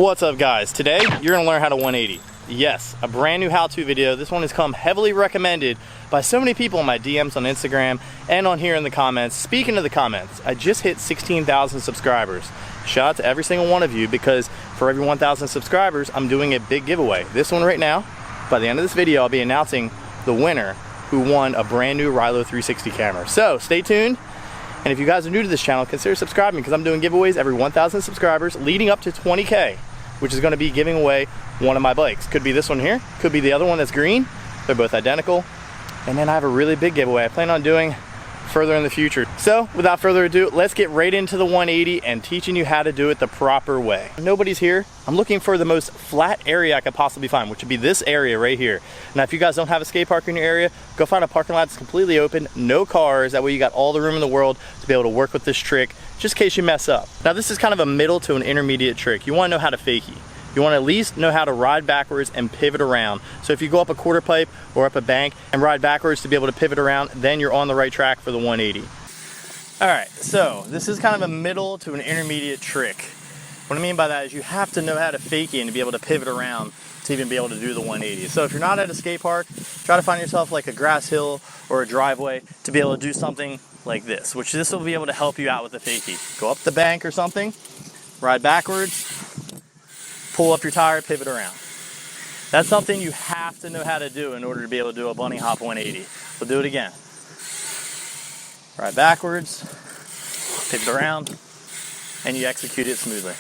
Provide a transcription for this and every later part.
What's up guys? Today you're gonna learn how to 180. Yes, a brand new how-to video. This one has come heavily recommended by so many people in my DMs on Instagram and on here in the comments. Speaking of the comments, I just hit 16,000 subscribers. Shout out to every single one of you, because for every 1,000 subscribers, I'm doing a big giveaway. This one right now, by the end of this video, I'll be announcing the winner who won a brand new Rilo 360 camera. So stay tuned. And if you guys are new to this channel, consider subscribing, because I'm doing giveaways every 1,000 subscribers leading up to 20K, which is going to be giving away one of my bikes. Could be this one here, could be the other one that's green. They're both identical. And then I have a really big giveaway I plan on doing further in the future. So without further ado, let's get right into the 180 and teaching you how to do it the proper way. Nobody's here. I'm looking for the most flat area I could possibly find, which would be this area right here. Now, if you guys don't have a skate park in your area, go find a parking lot that's completely open, no cars. That way you got all the room in the world to be able to work with this trick, just in case you mess up. Now, this is kind of a middle to an intermediate trick. You want to know how to fakie. You want to at least know how to ride backwards and pivot around. So if you go up a quarter pipe or up a bank and ride backwards to be able to pivot around, then you're on the right track for the 180. All right, so this is kind of a middle to an intermediate trick. What I mean by that is you have to know how to fakie and to be able to pivot around to even be able to do the 180. So if you're not at a skate park, try to find yourself like a grass hill or a driveway to be able to do something like this, which this will be able to help you out with the fakie. Go up the bank or something, ride backwards, pull up your tire, pivot around. That's something you have to know how to do in order to be able to do a bunny hop 180. We'll do it again. Ride backwards, pivot around, and you execute it smoothly.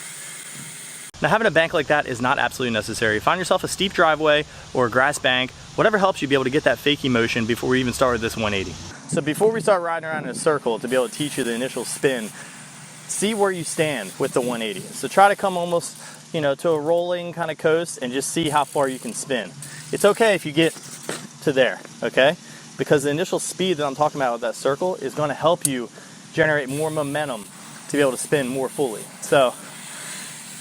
Now, having a bank like that is not absolutely necessary. Find yourself a steep driveway or a grass bank, whatever helps you be able to get that fakie motion before we even start with this 180. So before we start riding around in a circle to be able to teach you the initial spin, see where you stand with the 180. So try to come almost, to a rolling kind of coast and just see how far you can spin. It's okay if you get to there, okay? Because the initial speed that I'm talking about with that circle is going to help you generate more momentum to be able to spin more fully. So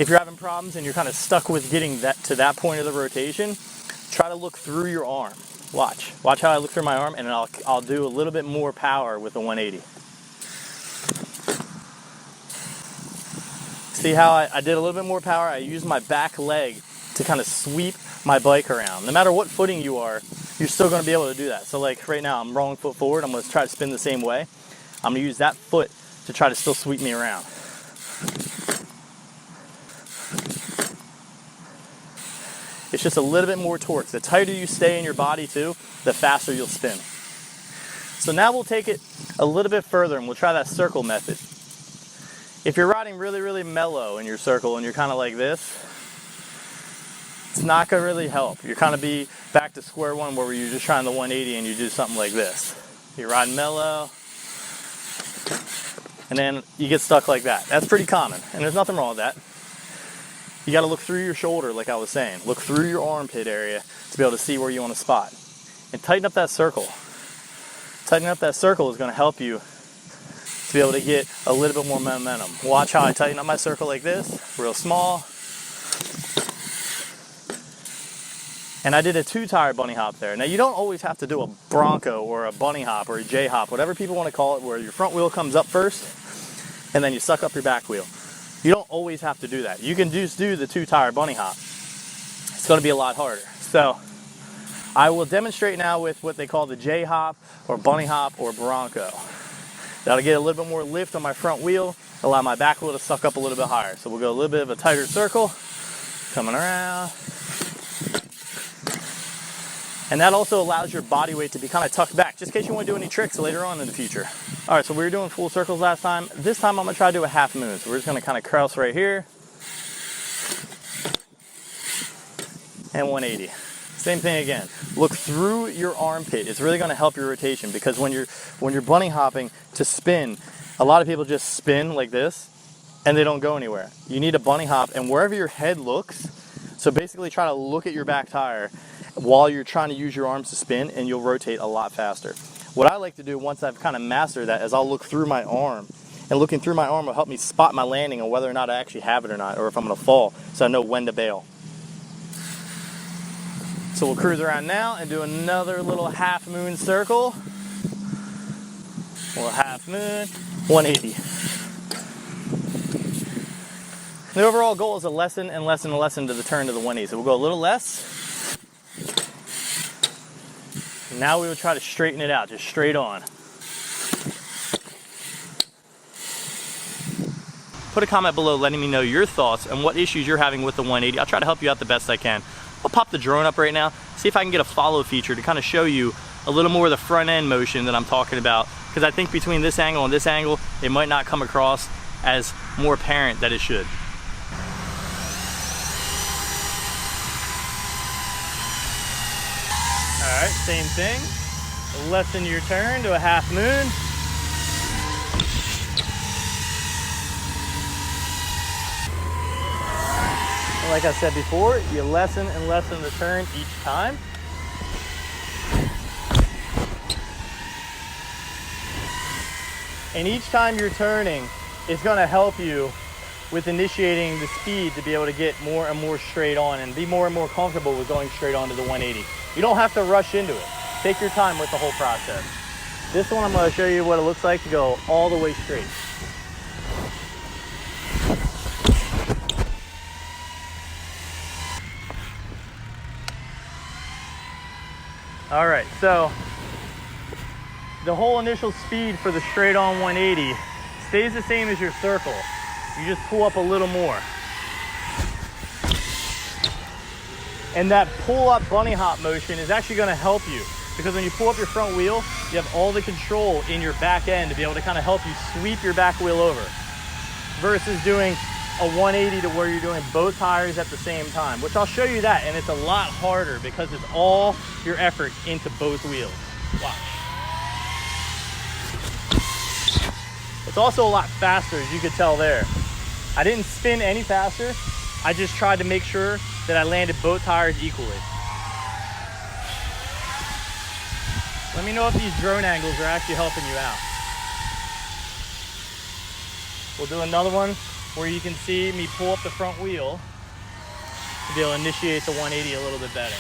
if you're having problems and you're kind of stuck with getting to that point of the rotation, try to look through your arm. Watch how I look through my arm, and I'll do a little bit more power with the 180. See how I did a little bit more power? I used my back leg to kind of sweep my bike around. No matter what footing you are, you're still going to be able to do that. So like right now, I'm rolling foot forward. I'm going to try to spin the same way. I'm going to use that foot to try to still sweep me around. It's just a little bit more torque. The tighter you stay in your body too, the faster you'll spin. So now we'll take it a little bit further and we'll try that circle method. If you're riding really, really mellow in your circle and you're kind of like this, it's not going to really help. You're kind of be back to square one where you're just trying the 180 and you do something like this. You're riding mellow, and then you get stuck like that. That's pretty common, and there's nothing wrong with that. You got to look through your shoulder, like I was saying. Look through your armpit area to be able to see where you want to spot. And tighten up that circle. Tightening up that circle is going to help you to be able to get a little bit more momentum. Watch how I tighten up my circle like this, real small. And I did a 2-tire bunny hop there. Now, you don't always have to do a Bronco or a bunny hop or a J hop, whatever people want to call it, where your front wheel comes up first and then you suck up your back wheel. You don't always have to do that. You can just do the 2-tire bunny hop. It's going to be a lot harder. So I will demonstrate now with what they call the J hop or bunny hop or Bronco. That'll get a little bit more lift on my front wheel, allow my back wheel to suck up a little bit higher. So we'll go a little bit of a tighter circle, coming around. And that also allows your body weight to be kind of tucked back, just in case you want to do any tricks later on in the future. All right, so we were doing full circles last time. This time I'm going to try to do a half moon. So we're just going to kind of cross right here. And 180. Same thing again. Look through your armpit. It's really going to help your rotation, because when you're bunny hopping to spin, a lot of people just spin like this and they don't go anywhere. You need a bunny hop, and wherever your head looks, so basically try to look at your back tire while you're trying to use your arms to spin, and you'll rotate a lot faster. What I like to do once I've kind of mastered that is I'll look through my arm, and looking through my arm will help me spot my landing and whether or not I actually have it or not, or if I'm going to fall, so I know when to bail. So we'll cruise around now and do another little half moon circle. A little half moon, 180. The overall goal is to lessen and lessen and lessen to the turn to the 180. So we'll go a little less. Now we will try to straighten it out, just straight on. Put a comment below letting me know your thoughts and what issues you're having with the 180. I'll try to help you out the best I can. I'll pop the drone up right now, see if I can get a follow feature to kind of show you a little more of the front end motion that I'm talking about, because I think between this angle and this angle, it might not come across as more apparent that it should. All right, same thing. Lessen your turn to a half moon. Like I said before, you lessen and lessen the turn each time. And each time you're turning, it's gonna help you with initiating the speed to be able to get more and more straight on and be more and more comfortable with going straight on to the 180. You don't have to rush into it. Take your time with the whole process. This one, I'm gonna show you what it looks like to go all the way straight. All right, so the whole initial speed for the straight on 180 stays the same as your circle. You just pull up a little more. And that pull up bunny hop motion is actually gonna help you, because when you pull up your front wheel, you have all the control in your back end to be able to kind of help you sweep your back wheel over, versus doing a 180 to where you're doing both tires at the same time, which I'll show you that, and it's a lot harder because it's all your effort into both wheels. Watch. It's also a lot faster, as you could tell there. I didn't spin any faster. I just tried to make sure that I landed both tires equally. Let me know if these drone angles are actually helping you out. We'll do another one where you can see me pull up the front wheel to be able to initiate the 180 a little bit better.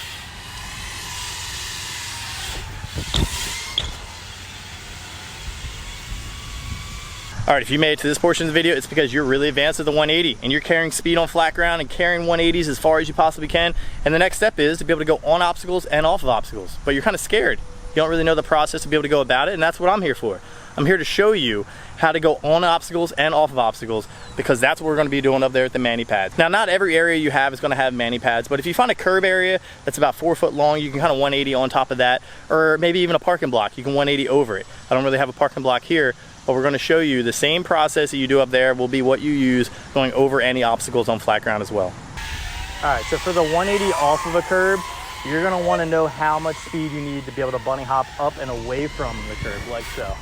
All right, if you made it to this portion of the video, it's because you're really advanced at the 180 and you're carrying speed on flat ground and carrying 180s as far as you possibly can. And the next step is to be able to go on obstacles and off of obstacles, but you're kind of scared. You don't really know the process to be able to go about it, and that's what I'm here for. I'm here to show you how to go on obstacles and off of obstacles, because that's what we're going to be doing up there at the mani pads. Now, not every area you have is going to have mani pads, but if you find a curb area that's about 4 foot long, you can kind of 180 on top of that, or maybe even a parking block, you can 180 over it. I don't really have a parking block here, but we're going to show you the same process that you do up there will be what you use going over any obstacles on flat ground as well. All right, so for the 180 off of a curb, you're going to want to know how much speed you need to be able to bunny hop up and away from the curb, like so.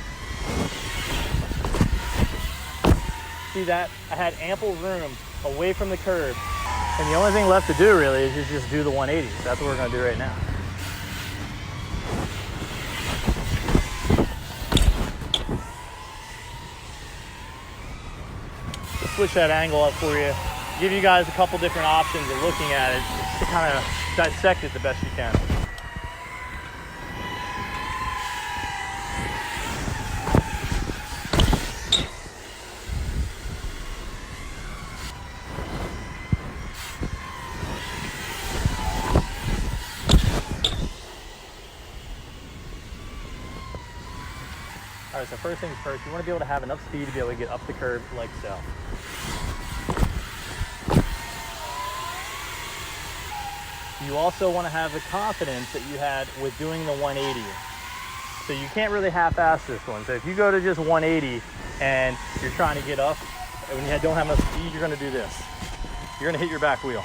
See that? I had ample room away from the curb, and the only thing left to do really is just do the 180. So that's what we're going to do right now. To switch that angle up for you, give you guys a couple different options of looking at it to kind of dissect it the best you can. All right, so first things first, you want to be able to have enough speed to be able to get up the curb like so. You also want to have the confidence that you had with doing the 180. So you can't really half-ass this one. So if you go to just 180 and you're trying to get up, and when you don't have enough speed, you're going to do this. You're going to hit your back wheel.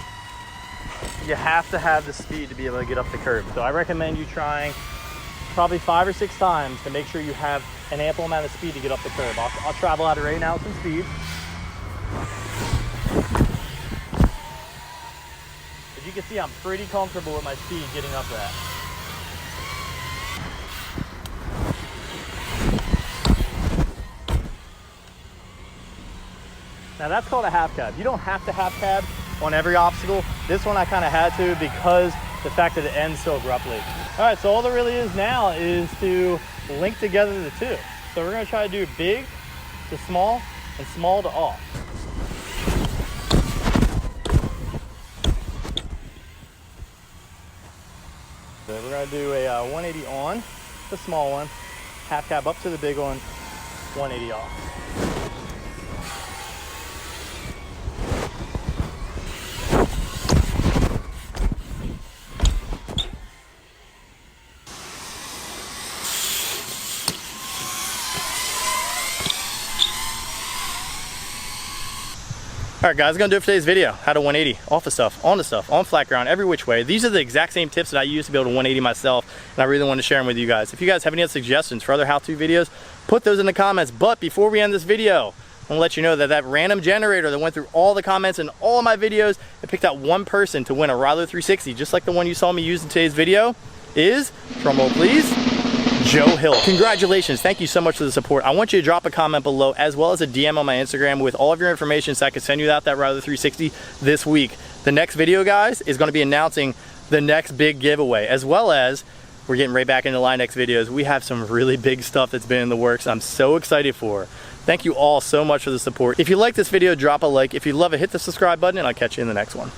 You have to have the speed to be able to get up the curb. So I recommend you trying probably 5 or 6 times to make sure you have an ample amount of speed to get up the curb. I'll travel at it right now with some speed. As you can see, I'm pretty comfortable with my speed getting up that. Now that's called a half cab. You don't have to half cab on every obstacle. This one I kind of had to because the fact that it ends so abruptly. All right, so all there really is now is to link together the two. So we're gonna try to do big to small and small to off. We're gonna do a 180 on, the small one, half cab up to the big one, 180 off. Alright guys, gonna do it for today's video. How to 180, off the stuff, on flat ground, every which way. These are the exact same tips that I use to be able to 180 myself, and I really want to share them with you guys. If you guys have any other suggestions for other how-to videos, put those in the comments. But before we end this video, I'm gonna let you know that that random generator that went through all the comments in all of my videos and picked out one person to win a Ryler 360, just like the one you saw me use in today's video, is, drumroll please, Joe Hill. Congratulations, thank you so much for the support. I want you to drop a comment below as well as a DM on my Instagram with all of your information so I can send you out that Ryler 360 this week. The next video, guys, is gonna be announcing the next big giveaway, as well as we're getting right back into Line X videos. We have some really big stuff that's been in the works I'm so excited for. Thank you all so much for the support. If you like this video, drop a like. If you love it, hit the subscribe button and I'll catch you in the next one.